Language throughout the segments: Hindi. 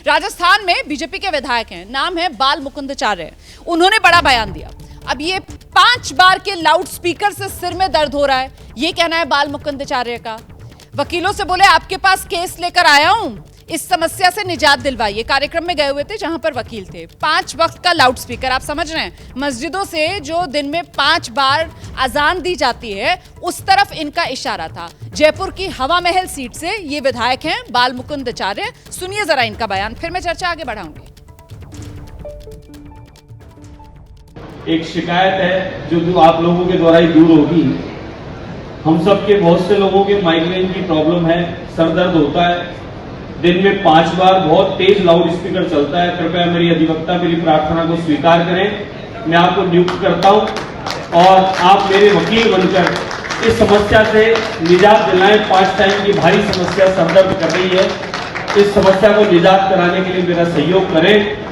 राजस्थान में बीजेपी के विधायक हैं, नाम है बाल मुकुंदाचार्य। उन्होंने बड़ा बयान दिया। अब ये 5 बार के लाउड स्पीकर से सिर में दर्द हो रहा है, ये कहना है बाल मुकुंदाचार्य का। वकीलों से बोले आपके पास केस लेकर आया हूं, इस समस्या से निजात दिलवाइए। कार्यक्रम में गए हुए थे जहां पर वकील थे। 5 वक्त का लाउड स्पीकर, आप समझ रहे हैं, मस्जिदों से जो दिन में 5 बार अजान दी जाती है उस तरफ इनका इशारा था। जयपुर की हवा महल सीट से ये विधायक हैं बाल मुकुंदाचार्य। सुनिए जरा इनका बयान, फिर मैं चर्चा आगे बढ़ाऊंगी। एक शिकायत है जो आप लोगों के द्वारा ही दूर होगी। हम सब के बहुत से लोगों के माइग्रेन की प्रॉब्लम है, सर दर्द होता है, दिन में 5 बार बहुत तेज लाउड स्पीकर चलता है। कृपया मेरी अधिवक्ता मेरी प्रार्थना को स्वीकार करें। मैं आपको नियुक्त करता हूं और आप मेरे वकील बनकर इस समस्या से निजात दिलाएं। 5 टाइम की भारी समस्या सर दर्द कर रही है, इस समस्या को निजात कराने के लिए मेरा सहयोग करें।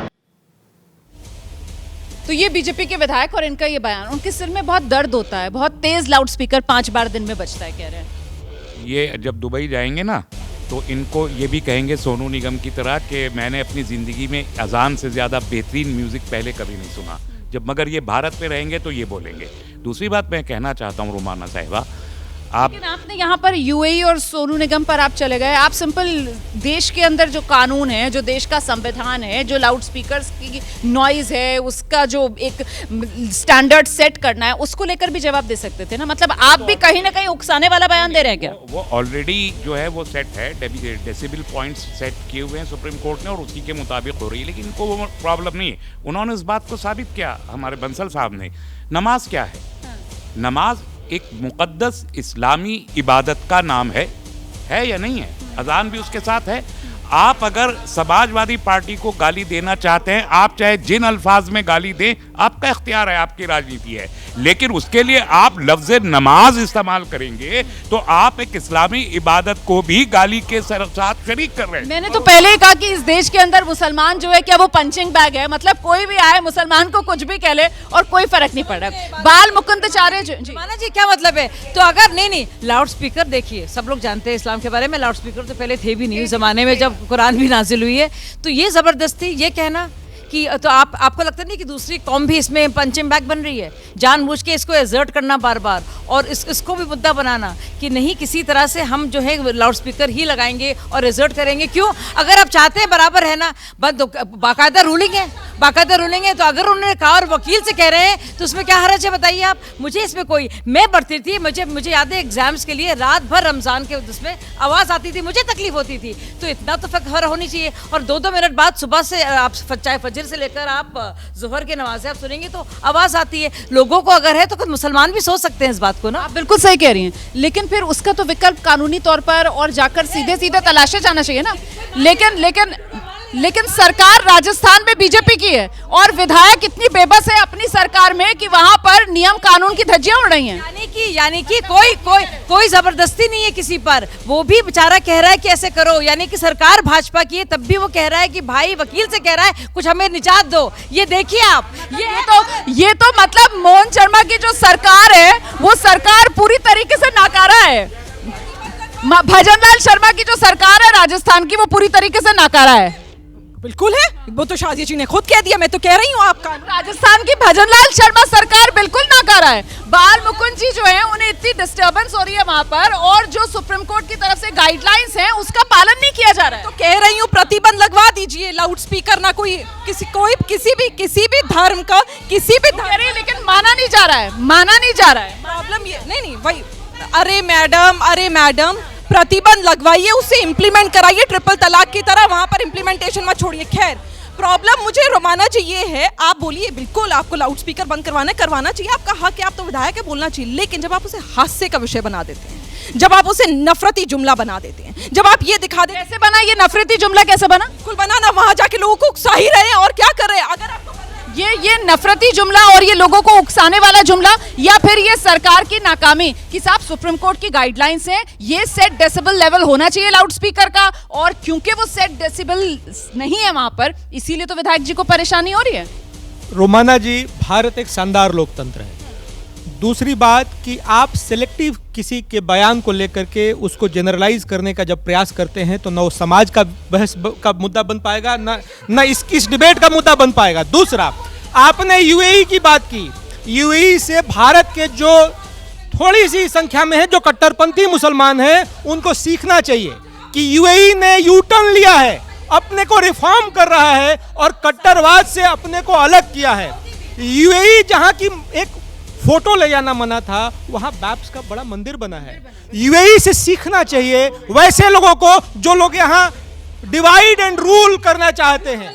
तो ये बीजेपी के विधायक और इनका ये बयान, उनके सिर में बहुत दर्द होता है, बहुत तेज लाउड स्पीकर 5 बार दिन में बजता है, कह रहे हैं। ये जब दुबई जाएंगे ना तो इनको ये भी कहेंगे सोनू निगम की तरह कि मैंने अपनी ज़िंदगी में अजान से ज़्यादा बेहतरीन म्यूज़िक पहले कभी नहीं सुना। जब मगर ये भारत में रहेंगे तो ये बोलेंगे। दूसरी बात मैं कहना चाहता हूँ रोमाना साहिबा, लेकिन आपने यहाँ पर यूएई और सोनू निगम पर आप चले गए। आप सिंपल देश के अंदर जो कानून है, जो देश का संविधान है, जो लाउड स्पीकर्स की नॉइज है, उसका जो एक स्टैंडर्ड सेट करना है, उसको लेकर भी जवाब दे सकते थे ना। मतलब आप भी कहीं ना कहीं उकसाने वाला बयान दे रहे हैं क्या? वो ऑलरेडी जो है वो सेट है, डेसिबल पॉइंट्स सेट किए हुए हैं सुप्रीम कोर्ट ने और उसी के मुताबिक हो रही है। लेकिन इनको वो प्रॉब्लम नहीं है। उन्होंने इस बात को साबित किया, हमारे बंसल साहब ने। नमाज क्या है? नमाज एक मुक़द्दस इस्लामी इबादत का नाम है या नहीं है? अजान भी उसके साथ है। आप अगर समाजवादी पार्टी को गाली देना चाहते हैं, आप चाहे जिन अल्फाज में गाली दें, आपका इख्तियार है, आपकी राजनीति है। लेकिन उसके लिए आप लफ्ज़ नमाज इस्तेमाल करेंगे तो आप एक इस्लामी इबादत को भी गाली के साथ शरीक कर रहे हैं। मैंने तो पहले ही कहा कि इस देश के अंदर मुसलमान जो है क्या वो पंचिंग बैग है? मतलब कोई भी आए मुसलमान को कुछ भी कह ले और कोई फर्क नहीं पड़ रहा। बाल मुकुंदाचार्य जी, माना जी क्या मतलब है? तो अगर नहीं लाउड स्पीकर, देखिए सब लोग जानते हैं इस्लाम के बारे में, लाउड स्पीकर तो पहले थे भी नहीं उस जमाने में जब कुरान भी नाजिल हुई है। तो ये जबरदस्ती ये कहना कि तो आपको लगता नहीं कि दूसरी कौम भी इसमें पंचिंग बैग बन रही है? जानबूझ के इसको एजर्ट करना बार बार और इसको भी मुद्दा बनाना कि नहीं किसी तरह से हम जो है लाउड स्पीकर ही लगाएंगे और एजर्ट करेंगे। क्यों? अगर आप चाहते हैं बराबर है ना, बाकायदा रूलिंग है, बाकायदा रूलिंग है। तो अगर उन्होंने कहा और वकील से कह रहे हैं तो उसमें क्या हर्ज है बताइए आप? मुझे इसमें कोई, मैं पढ़ती थी, मुझे याद है एग्जाम्स के लिए रात भर रमजान के उसमें आवाज़ आती थी, मुझे तकलीफ होती थी। तो इतना तो फ़र्क होनी चाहिए। और 2-2 मिनट बाद सुबह से आप चाहे फजर से लेकर आप ज़ोहर की नमाज़ें आप सुनेंगे तो आवाज़ आती है। लोगों को अगर है तो खुद मुसलमान भी सोच सकते हैं इस बात को ना। आप बिल्कुल सही कह रही हैं, लेकिन फिर उसका तो विकल्प कानूनी तौर पर और जाकर सीधे सीधे तलाशे जाना चाहिए ना। लेकिन सरकार राजस्थान में बीजेपी की है और विधायक इतनी बेबस है अपनी सरकार में कि वहां पर नियम कानून की धज्जियां उड़ रही हैं। यानी कि कोई जबरदस्ती नहीं है किसी पर। वो भी बेचारा कह रहा है कि ऐसे करो, यानी कि सरकार भाजपा की है तब भी वो कह रहा है कि भाई वकील से कह रहा है कुछ हमें निजात दो। ये देखिए आप, ये तो मतलब मोहन शर्मा की जो सरकार है वो सरकार पूरी तरीके से नाकारा है। भजनलाल शर्मा की जो सरकार है राजस्थान की वो पूरी तरीके से नाकारा है। बिल्कुल है, वो तो शादी जी ने खुद कह दिया, मैं तो कह रही हूँ आपका। राजस्थान की भजनलाल शर्मा सरकार बिल्कुल नाकारा है। बाल मुकुंद जी जो है उन्हें इतनी डिस्टर्बेंस हो रही है वहां पर, और जो सुप्रीम कोर्ट की तरफ से गाइडलाइंस हैं उसका पालन नहीं किया जा रहा है। तो कह रही हूँ प्रतिबंध लगवा दीजिए, लाउड स्पीकर ना किसी भी धर्म का लेकिन माना नहीं जा रहा है। प्रॉब्लम ये नहीं भाई, अरे मैडम प्रतिबंध लगवाइए, उससे इम्प्लीमेंट कराइए ट्रिपल तलाक की तरह, वहां पर इम्प्लीमेंटेशन मत छोड़िए। खैर, प्रॉब्लम मुझे रोमाना जी ये है, आप बोलिए बिल्कुल आपको लाउड स्पीकर बंद करवाना चाहिए, आपका हक है, आप तो विधायक है, बोलना चाहिए। लेकिन जब आप उसे हास्य का विषय बना देते हैं, जब आप उसे नफरती जुमला बना देते हैं, जब आप ये दिखा देते, कैसे बना ये नफरती जुमला? कैसे बना? बिल्कुल बना ना, वहां जाके लोगों को उकसा ही रहे हैं और क्या कर रहे हैं। अगर आपको ये नफरती जुमला और ये लोगों को उकसाने वाला जुमला, या फिर ये सरकार की नाकामी कि साहब सुप्रीम कोर्ट की गाइडलाइंस है, ये सेट डेसिबल लेवल होना चाहिए लाउड स्पीकर का, और क्योंकि वो सेट डेसिबल नहीं है वहां पर, इसीलिए तो विधायक जी को परेशानी हो रही है। रोमाना जी, भारत एक शानदार लोकतंत्र है। दूसरी बात कि आप सेलेक्टिव किसी के बयान को लेकर के उसको जनरलाइज करने का जब प्रयास करते हैं तो न वो समाज का बहस का मुद्दा बन पाएगा, न इस डिबेट का मुद्दा बन पाएगा। दूसरा, आपने यूएई की बात की। यूएई से भारत के जो थोड़ी सी संख्या में है जो कट्टरपंथी मुसलमान हैं उनको सीखना चाहिए कि यूएई ने यू टर्न लिया है, अपने को रिफॉर्म कर रहा है और कट्टरवाद से अपने को अलग किया है। यूएई जहां की एक फोटो ले जाना मना था, वहां बैप्स का बड़ा मंदिर बना है। यूएई से सीखना चाहिए वैसे लोगों को जो लोग यहां डिवाइड एंड रूल करना चाहते हैं।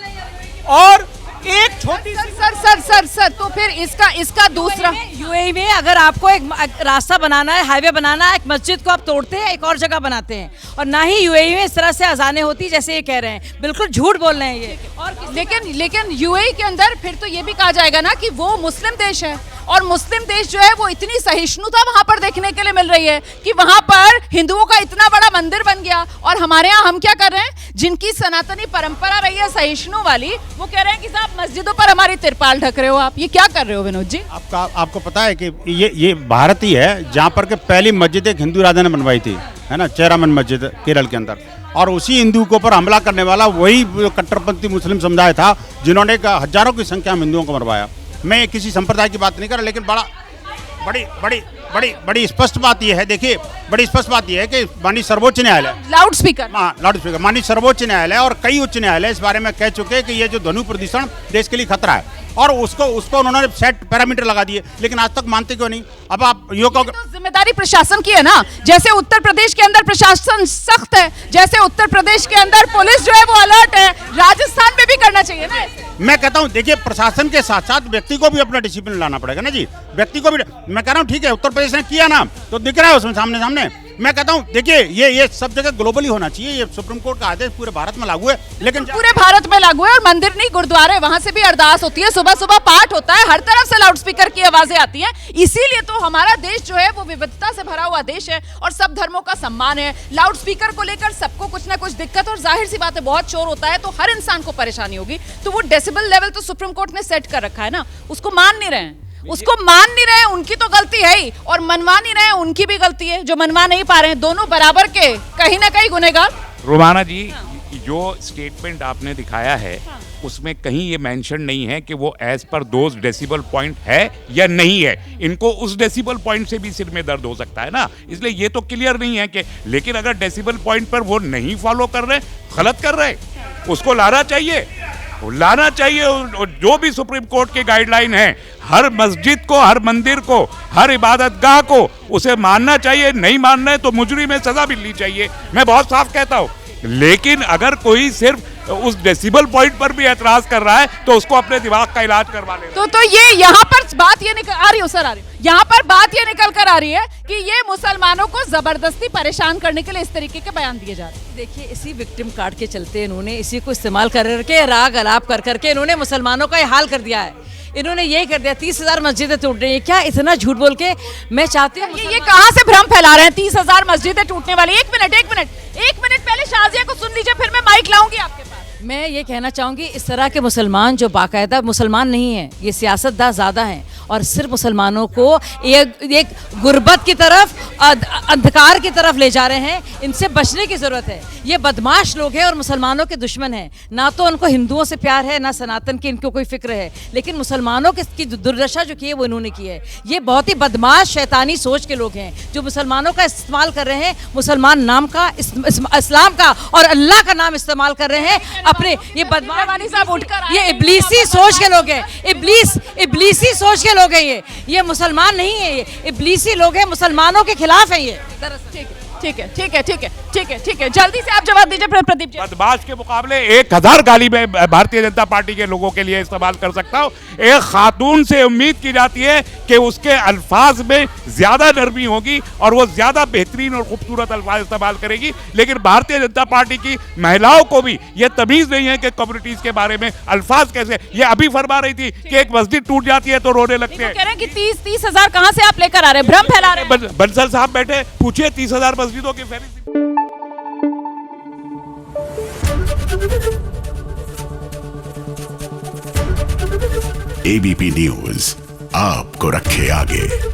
और एक छोटी सर तो फिर इसका दूसरा, यूएई में अगर आपको एक रास्ता बनाना है, हाईवे बनाना है, एक मस्जिद को आप तोड़ते हैं, एक और जगह बनाते हैं। और ना ही यूएई में इस तरह से अजानें होती जैसे ये कह रहे हैं, बिल्कुल झूठ बोल रहे हैं ये। और लेकिन यूएई के अंदर फिर तो ये भी कहा जाएगा ना कि वो मुस्लिम देश है, और मुस्लिम देश जो है वो इतनी सहिष्णुता वहां पर देखने के लिए मिल रही है कि वहां पर हिंदुओं का इतना बड़ा मंदिर बन गया। और हमारे यहाँ हम क्या कर रहे हैं, जिनकी सनातनी परंपरा रही है सहिष्णु वाली, वो कह रहे हैं कि साहब मस्जिदों पर हमारी तिरपाल ढक रहे हो, आप ये क्या कर रहे हो विनोद जी? आपको पता है कि ये भारत ही है जहाँ पर के पहली मस्जिद एक हिंदू राजा ने बनवाई थी, है ना, चेरामन मस्जिद केरल के अंदर। और उसी हिंदू के ऊपर हमला करने वाला वही कट्टरपंथी मुस्लिम समुदाय था जिन्होंने हजारों की संख्या में हिंदुओं को मरवाया। मैं किसी संप्रदाय की बात नहीं कर रहा, लेकिन बड़ी स्पष्ट बात यह है, देखिए बड़ी स्पष्ट बात यह है कि माननीय सर्वोच्च न्यायालय, लाउड स्पीकर माननीय सर्वोच्च न्यायालय और कई उच्च न्यायालय इस बारे में कह चुके हैं कि ये जो ध्वनि प्रदूषण देश के लिए खतरा है, और उसको उन्होंने सेट पैरामीटर लगा दिए, लेकिन आज तक मानते क्यों नहीं? अब आप यो तो जिम्मेदारी प्रशासन की है ना। जैसे उत्तर प्रदेश के अंदर प्रशासन सख्त है, जैसे उत्तर प्रदेश के अंदर पुलिस जो है वो अलर्ट है, राजस्थान में भी करना चाहिए ना। मैं कहता हूं, देखिए प्रशासन के साथ साथ व्यक्ति को भी अपना डिसिप्लिन लाना पड़ेगा ना जी, व्यक्ति को भी। मैं कह रहा हूं ठीक है, उत्तर प्रदेश ने किया ना, तो दिख रहा है उसमें सामने। मैं कहता हूं देखिए ये सब जगह ग्लोबली होना चाहिए। ये सुप्रीम कोर्ट का आदेश पूरे भारत में लागू है, लेकिन पूरे भारत में लागू है। और मंदिर नहीं, गुरुद्वारे, वहां से भी अरदास होती है, सुबह सुबह पाठ होता है, हर तरफ से लाउड स्पीकर की आवाजें आती हैं। इसीलिए तो हमारा देश जो है वो विविधता से भरा हुआ देश है और सब धर्मों का सम्मान है। लाउड स्पीकर को लेकर सबको कुछ ना कुछ दिक्कत, और जाहिर सी बात है बहुत शोर होता है तो हर इंसान को परेशानी होगी। तो वो डेसिबल लेवल तो सुप्रीम कोर्ट ने सेट कर रखा है ना, उसको मान नहीं रहे हैं। उनकी तो गलती है ही, और मनवा नहीं रहे हैं उनकी भी गलती है, जो मनवा नहीं पा रहे हैं। दोनों बराबर के कहीं ना कहीं गुनहगार। रोमाना जी, जो स्टेटमेंट आपने दिखाया है उसमें कहीं ये मेंशन नहीं है कि वो as per those decibel point है या नहीं है। इनको उस डेसिबल पॉइंट से भी सिर में दर्द हो सकता है ना, इसलिए ये तो क्लियर नहीं है कि, लेकिन अगर डेसिबल पॉइंट पर वो नहीं फॉलो कर रहे, गलत कर रहे, उसको लाना चाहिए। जो भी सुप्रीम कोर्ट के गाइडलाइन है, हर मस्जिद को, हर मंदिर को, हर इबादतगाह को उसे मानना चाहिए। नहीं मान रहे तो मुजरिम में सजा मिलनी चाहिए, मैं बहुत साफ कहता हूँ। लेकिन अगर कोई सिर्फ उस डेसिबल पॉइंट पर भी एतराज कर रहा है तो उसको अपने दिमाग का इलाज करवा ले। तो ये यहाँ पर बात ये निकल आ रही हो सर, आ रही यहाँ पर बात ये निकल कर आ रही है कि ये मुसलमानों को जबरदस्ती परेशान करने के लिए इस तरीके के बयान दिए जा रहे हैं। देखिए, इसी विक्टिम कार्ड के चलते इन्होंने इसी को इस्तेमाल करके राग अलाप कर करके इन्होंने मुसलमानों का ये हाल कर दिया है। इन्होंने यही कर दिया, 30,000 मस्जिदें टूट रही है। क्या इतना झूठ बोल के? मैं चाहती हूँ ये कहाँ से भ्रम फैला रहे हैं 30,000 मस्जिदें टूटने वाली। एक मिनट पहले शाजिया को सुन लीजिए, फिर मैं माइक लाऊंगी आपके पास। मैं ये कहना चाहूँगी, इस तरह के मुसलमान जो बाकायदा मुसलमान नहीं हैं, ये सियासतदान ज़्यादा हैं और सिर्फ मुसलमानों को एक गुर्बत की तरफ, अंधकार की तरफ ले जा रहे हैं। इनसे बचने की ज़रूरत है। ये बदमाश लोग हैं और मुसलमानों के दुश्मन हैं। ना तो उनको हिंदुओं से प्यार है, ना सनातन की इनको कोई फिक्र है, लेकिन मुसलमानों की दुर्दशा जो की है वो इन्होंने की है। ये बहुत ही बदमाश शैतानी सोच के लोग हैं जो मुसलमानों का इस्तेमाल कर रहे हैं, मुसलमान नाम का, इस्लाम का और अल्लाह का नाम इस्तेमाल कर रहे हैं अपने। ये बदमाश साहब उठकर, ये इब्लीसी सोच के लोग हैं, इब्लीसी सोच के लोग हैं। ये मुसलमान नहीं है, ये इब्लीसी लोग हैं, मुसलमानों के खिलाफ है ये। ठीक है, जल्दी से आप जवाब दीजिए प्रदीप जी। बदमाश के मुकाबले 1000 गाली में भारतीय जनता पार्टी के लोगों के लिए इस्तेमाल कर सकता हूँ। एक खातून से उम्मीद की जाती है कि उसके अल्फाज में ज्यादा नरमी होगी और वो ज्यादा बेहतरीन और खूबसूरत अल्फाज इस्तेमाल करेगी, लेकिन भारतीय जनता पार्टी की महिलाओं को भी ये तमीज नहीं है कि कम्युनिटीज के बारे में अल्फाज कैसे। ये अभी फरमा रही थी कि एक मस्जिद टूट जाती है तो रोने लगते हैं। कह रहे हैं कि 30,000 कहां से आप लेकर आ रहे हैं, भ्रम फैला रहे हैं। बंसल साहब बैठे, पूछिए 30,000 मस्जिदों की फहरिस्त। एबीपी न्यूज आपको रखे आगे।